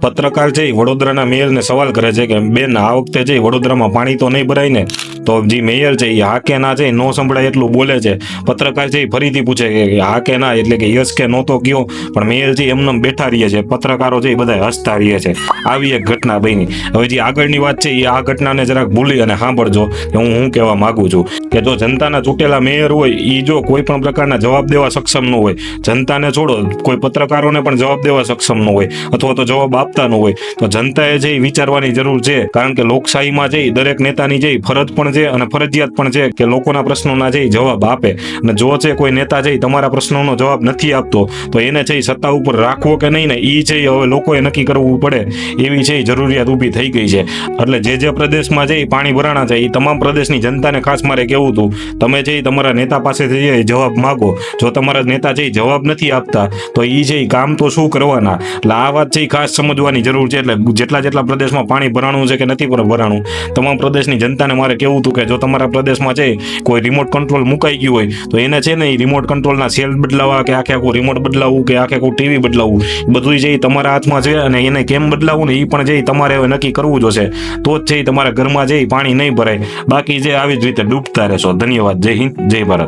પત્રકાર છે વડોદરાના મેયરને સવાલ કરે છે કે બેન આ વખતે છે વડોદરામાં પાણી તો નહીં ભરાય ને? તો જે મેયર છે એ હા કે ના છે નો સંભળાય એટલું બોલે છે. પત્રકાર છે ફરીથી પૂછે કે હા કે ના, એટલે કે યસ કે નો તો કયો. પણ મેયર છે એમને બેઠા રહીએ છે, પત્રકારો છે એ બધા હસતા રહીએ છે. આવી એક ઘટના બની. હવે જે આગળની વાત છે એ આ ઘટનાને જરાક ભૂલી અને સાંભળજો કે હું કહેવા માંગુ છું કે જો જનતાના ચૂંટેલા મેયર હોય એ જો કોઈ પણ પ્રકારના જવાબ દેવા સક્ષમ ન હોય, જનતાને છોડો કોઈ પત્રકારોને પણ જવાબ દેવા સક્ષમ ન હોય અથવા તો જવાબ આપતા ન હોય, તો જનતાએ જે વિચારવાની જરૂર છે. કારણ કે લોકશાહીમાં જે દરેક નેતાની જે ફરજ પણ છે અને ફરજિયાત પણ છે કે લોકોના પ્રશ્નોના જે જવાબ આપે. અને જો છે કોઈ નેતા છે તમારા પ્રશ્નોનો જવાબ નથી આપતો તો એને છે સત્તા ઉપર રાખવો કે નહીં ને એ છે હવે લોકોએ નક્કી કરવું પડે એવી છે જરૂરિયાત ઊભી થઈ ગઈ છે. એટલે જે પ્રદેશમાં છે પાણી ભરાણા છે એ તમામ પ્રદેશની જનતાને ખાસ મારે કહેવું હતું, તમે છે તમારા નેતા પાસેથી જવાબ માગો. જો તમારા નેતા છે જવાબ નથી આપતા તો એ છે કામ તો શું કરવાના. એટલે આ વાત છે ખાસ સમજવાની જરૂર છે. એટલે જેટલા પ્રદેશમાં પાણી ભરાણું છે કે નથી ભરાણું, તમામ પ્રદેશની જનતાને મારે કહેવું હતું કે જો તમારા પ્રદેશમાં છે કોઈ રિમોટ કંટ્રોલ મુકાઈ ગયું હોય તો એને છે ને એ રિમોટ કંટ્રોલના સેલ બદલાવા કે આખે આખું રિમોટ બદલાવવું કે આખે આખું ટીવી બદલાવવું, બધું છે તમારા હાથમાં છે. અને એને કેમ બદલાવવું ને એ પણ છે તમારે હવે નક્કી કરવું જોશે. તો જ છે તમારા ઘરમાં છે પાણી નહીં ભરાય. બાકી જે આવી જ રીતે ડૂબતા રહેશો. ધન્યવાદ. જય હિન્દ, જય ભારત.